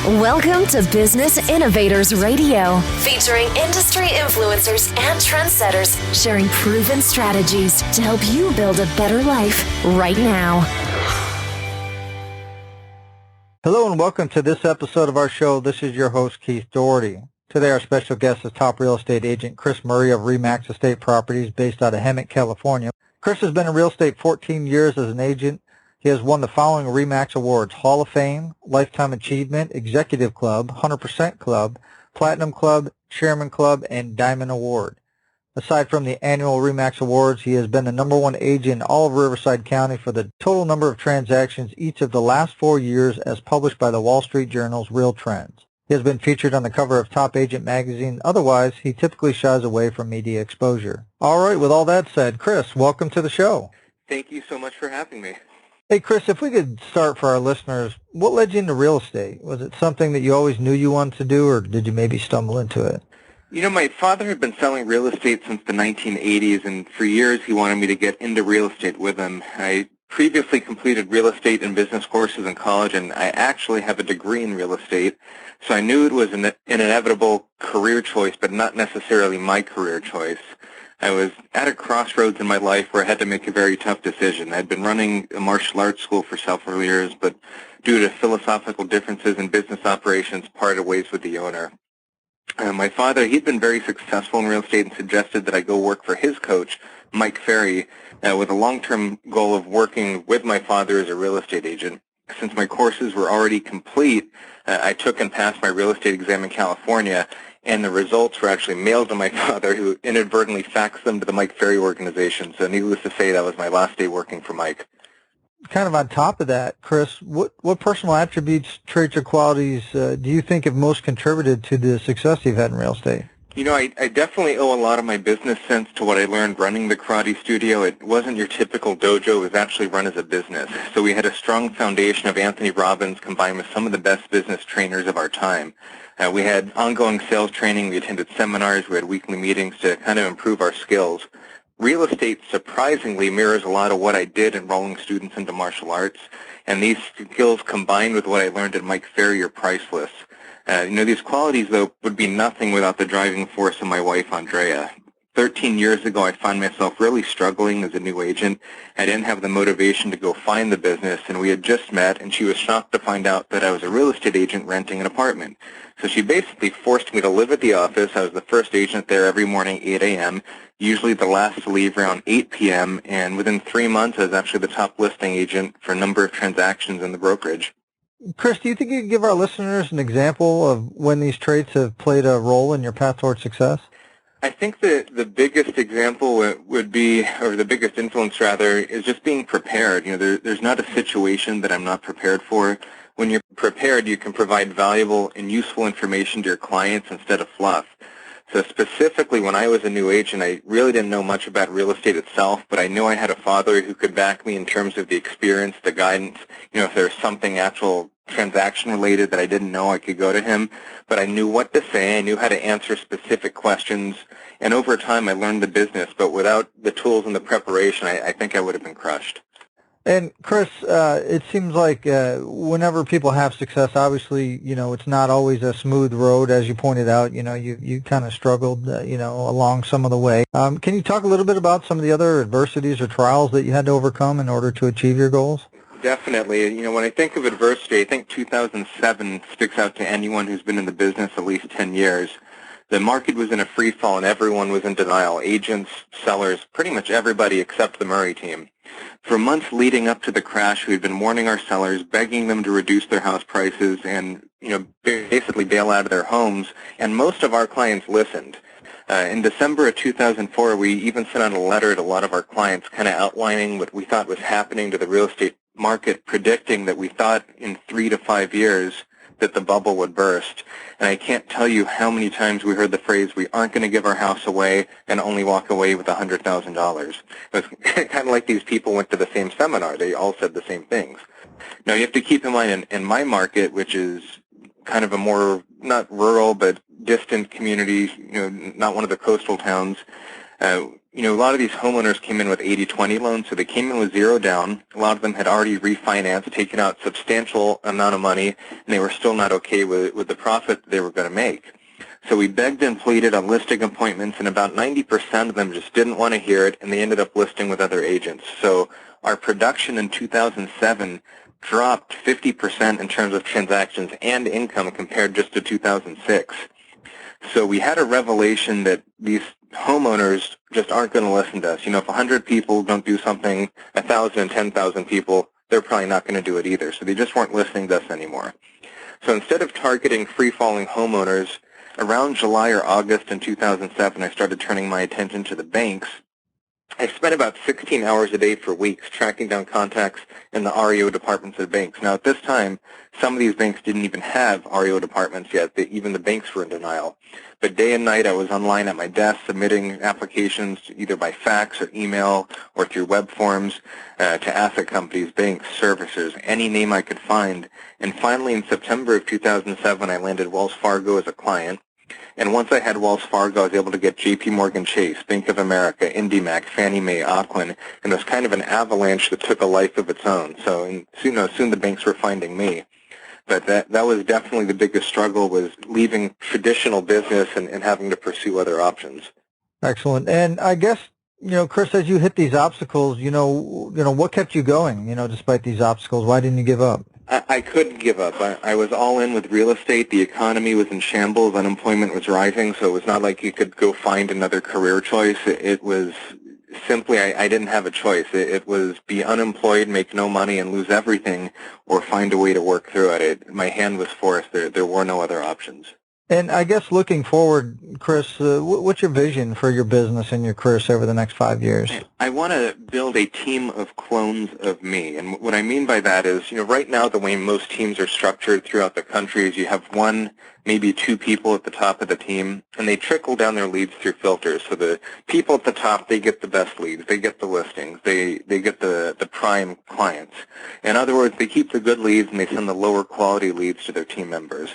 Welcome to Business Innovators Radio, featuring industry influencers and trendsetters sharing proven strategies to help you build a better life right now. Hello and welcome to this episode of our show. This is your host, Keith Doherty. Today our special guest is top real estate agent Chris Murray of RE/MAX Estate Properties based out of Hemet, California. Chris has been in real estate 14 years as an agent. He has won the following RE/MAX awards: Hall of Fame, Lifetime Achievement, Executive Club, 100% Club, Platinum Club, Chairman Club, and Diamond Award. Aside from the annual RE/MAX awards, he has been the #1 agent in all of Riverside County for the total number of transactions each of the last 4 years as published by the Wall Street Journal's Real Trends. He has been featured on the cover of Top Agent magazine. Otherwise, he typically shies away from media exposure. All right, with all that said, Chris, welcome to the show. Thank you so much for having me. Hey, Chris, if we could start for our listeners, what led you into real estate? Was it something that you always knew you wanted to do, or did you maybe stumble into it? You know, my father had been selling real estate since the 1980s, and for years he wanted me to get into real estate with him. I previously completed real estate and business courses in college, and I actually have a degree in real estate, so I knew it was an inevitable career choice, but not necessarily my career choice. I was at a crossroads in my life where I had to make a very tough decision. I'd been running a martial arts school for several years, but due to philosophical differences in business operations, parted ways with the owner. My father, he'd been very successful in real estate and suggested that I go work for his coach, Mike Ferry, with a long-term goal of working with my father as a real estate agent. Since my courses were already complete, I took and passed my real estate exam in California, and the results were actually mailed to my father, who inadvertently faxed them to the Mike Ferry organization. So needless to say, that was my last day working for Mike. Kind of on top of that, Chris, what personal attributes, traits, or qualities do you think have most contributed to the success you've had in real estate? You know, I definitely owe a lot of my business sense to what I learned running the karate studio. It wasn't your typical dojo. It was actually run as a business. So we had a strong foundation of Anthony Robbins combined with some of the best business trainers of our time. We had ongoing sales training. We attended seminars. We had weekly meetings to kind of improve our skills. Real estate surprisingly mirrors a lot of what I did enrolling students into martial arts, and these skills combined with what I learned at Mike Ferry are priceless. These qualities, though, would be nothing without the driving force of my wife, Andrea. 13 years ago, I found myself really struggling as a new agent. I didn't have the motivation to go find the business, and we had just met, and she was shocked to find out that I was a real estate agent renting an apartment. So she basically forced me to live at the office. I was the first agent there every morning, 8 a.m., usually the last to leave around 8 p.m., and within 3 months, I was actually the top listing agent for a number of transactions in the brokerage. Chris, do you think you could give our listeners an example of when these traits have played a role in your path towards success? I think that the biggest example would be, or the biggest influence rather, is just being prepared. You know, there's not a situation that I'm not prepared for. When you're prepared, you can provide valuable and useful information to your clients instead of fluff. So specifically, when I was a new agent, I really didn't know much about real estate itself, but I knew I had a father who could back me in terms of the experience, the guidance. You know, if there's something actual transaction related that I didn't know, I could go to him. But I knew what to say. I knew how to answer specific questions. And over time, I learned the business. But without the tools and the preparation, I think I would have been crushed. And Chris, it seems like whenever people have success, obviously, you know, it's not always a smooth road, as you pointed out. You know, you kind of struggled, along some of the way. Can you talk a little bit about some of the other adversities or trials that you had to overcome in order to achieve your goals? Definitely. You know, when I think of adversity, I think 2007 sticks out to anyone who's been in the business at least 10 years. The market was in a free fall and everyone was in denial. Agents, sellers, pretty much everybody except the Murray team. For months leading up to the crash, we'd been warning our sellers, begging them to reduce their house prices and, basically bail out of their homes, and most of our clients listened. In December of 2004, we even sent out a letter to a lot of our clients kind of outlining what we thought was happening to the real estate market, predicting that we thought in 3 to 5 years that the bubble would burst. And I can't tell you how many times we heard the phrase, we aren't going to give our house away and only walk away with $100,000. It was kind of like these people went to the same seminar. They all said the same things. Now, you have to keep in mind, in my market, which is kind of a more, not rural, but distant community, not one of the coastal towns, A lot of these homeowners came in with 80-20 loans, so they came in with zero down. A lot of them had already refinanced, taken out substantial amount of money, and they were still not okay with the profit that they were going to make. So we begged and pleaded on listing appointments, and about 90% of them just didn't want to hear it, and they ended up listing with other agents. So our production in 2007 dropped 50% in terms of transactions and income compared just to 2006. So we had a revelation that these homeowners just aren't going to listen to us. If 100 people don't do something, 1,000 and 10,000 people, they're probably not going to do it either. So they just weren't listening to us anymore. So instead of targeting free-falling homeowners, around July or August in 2007, I started turning my attention to the banks. I spent about 16 hours a day for weeks tracking down contacts in the REO departments of banks. Now, at this time, some of these banks didn't even have REO departments yet. Even the banks were in denial. But day and night, I was online at my desk submitting applications either by fax or email or through web forms to asset companies, banks, servicers, any name I could find. And finally, in September of 2007, I landed Wells Fargo as a client. And once I had Wells Fargo, I was able to get J.P. Morgan Chase, Bank of America, IndyMac, Fannie Mae, Ocwen, and it was kind of an avalanche that took a life of its own. So soon the banks were finding me. But that was definitely the biggest struggle, was leaving traditional business and having to pursue other options. Excellent. And I guess, Chris, as you hit these obstacles, what kept you going, despite these obstacles? Why didn't you give up? I couldn't give up. I was all in with real estate. The economy was in shambles. Unemployment was rising, so it was not like you could go find another career choice. It was simply I didn't have a choice. It was be unemployed, make no money, and lose everything, or find a way to work through it. My hand was forced. There were no other options. And I guess looking forward, Chris, what's your vision for your business and your career over the next 5 years? I want to build a team of clones of me. And what I mean by that is, right now the way most teams are structured throughout the country is you have one, maybe two people at the top of the team, and they trickle down their leads through filters. So the people at the top, they get the best leads. They get the listings. They get the prime clients. In other words, they keep the good leads and they send the lower quality leads to their team members.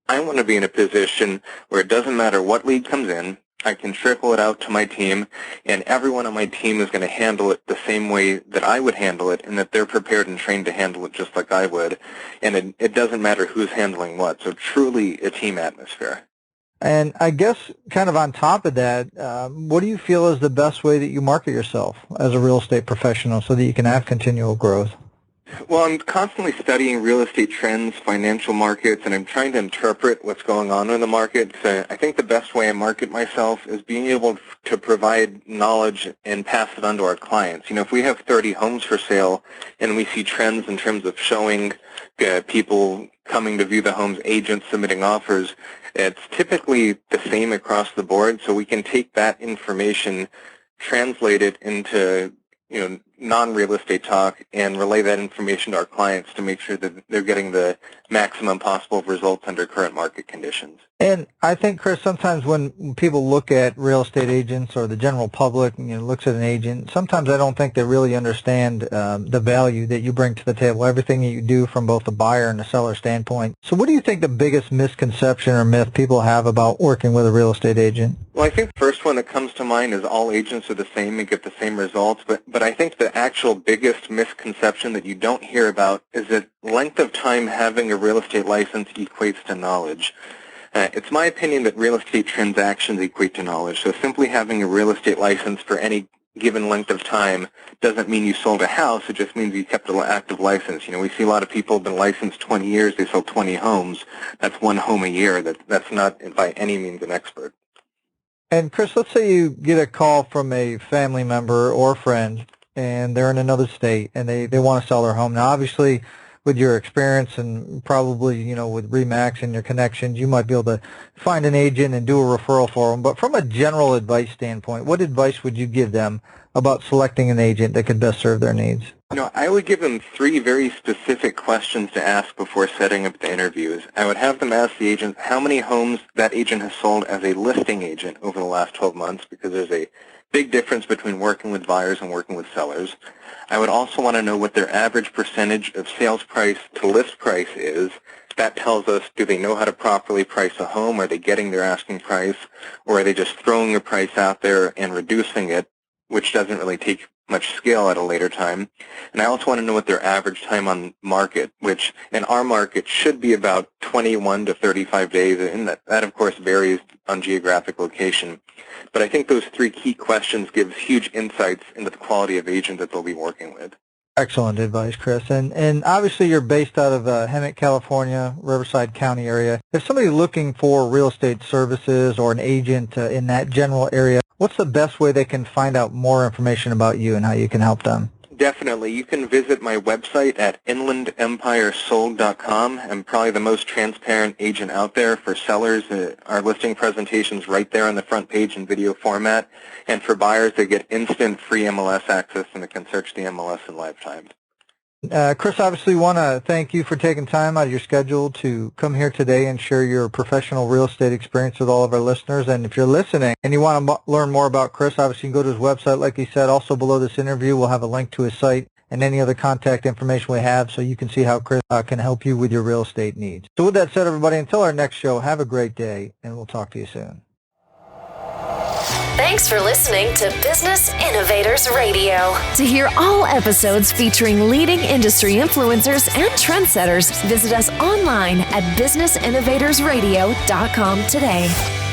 I want to be in a position where it doesn't matter what lead comes in, I can trickle it out to my team, and everyone on my team is going to handle it the same way that I would handle it, and that they're prepared and trained to handle it just like I would. And it doesn't matter who's handling what. So truly a team atmosphere. And I guess kind of on top of that, what do you feel is the best way that you market yourself as a real estate professional so that you can have continual growth? Well, I'm constantly studying real estate trends, financial markets, and I'm trying to interpret what's going on in the market. So I think the best way I market myself is being able to provide knowledge and pass it on to our clients. If we have 30 homes for sale and we see trends in terms of showing people coming to view the homes, agents submitting offers, it's typically the same across the board. So we can take that information, translate it into non-real estate talk, and relay that information to our clients to make sure that they're getting the maximum possible results under current market conditions. And I think, Chris, sometimes when people look at real estate agents or the general public, looks at an agent, sometimes I don't think they really understand the value that you bring to the table, everything that you do from both the buyer and the seller standpoint. So what do you think the biggest misconception or myth people have about working with a real estate agent? Well, I think the first one that comes to mind is all agents are the same and get the same results, but I think the actual biggest misconception that you don't hear about is that length of time having a real estate license equates to knowledge. It's my opinion that real estate transactions equate to knowledge, so simply having a real estate license for any given length of time doesn't mean you sold a house, it just means you kept an active license. We see a lot of people have been licensed 20 years, they sell 20 homes. That's one home a year. That's not by any means an expert. And Chris, let's say you get a call from a family member or friend, and they're in another state, and they want to sell their home. Now, obviously, with your experience and probably, with RE/MAX and your connections, you might be able to find an agent and do a referral for them. But from a general advice standpoint, what advice would you give them about selecting an agent that could best serve their needs? I would give them 3 very specific questions to ask before setting up the interviews. I would have them ask the agent how many homes that agent has sold as a listing agent over the last 12 months, because there's a big difference between working with buyers and working with sellers. I would also want to know what their average percentage of sales price to list price is. That tells us, do they know how to properly price a home? Are they getting their asking price? Or are they just throwing a price out there and reducing it, which doesn't really take much skill at a later time? And I also want to know what their average time on market, which in our market should be about 21 to 35 days, and that of course varies on geographic location. But I think those three key questions give huge insights into the quality of agent that they'll be working with. Excellent advice, Chris. And obviously you're based out of Hemet, California, Riverside County area. If somebody's looking for real estate services or an agent in that general area, what's the best way they can find out more information about you and how you can help them? Definitely. You can visit my website at inlandempiresold.com. I'm probably the most transparent agent out there for sellers. Our listing presentation's right there on the front page in video format. And for buyers, they get instant free MLS access and they can search the MLS in live time. Chris, obviously want to thank you for taking time out of your schedule to come here today and share your professional real estate experience with all of our listeners. And if you're listening and you want to learn more about Chris, obviously you can go to his website, like he said. Also below this interview, we'll have a link to his site and any other contact information we have so you can see how Chris can help you with your real estate needs. So with that said, everybody, until our next show, have a great day, and we'll talk to you soon. Thanks for listening to Business Innovators Radio. To hear all episodes featuring leading industry influencers and trendsetters, visit us online at businessinnovatorsradio.com today.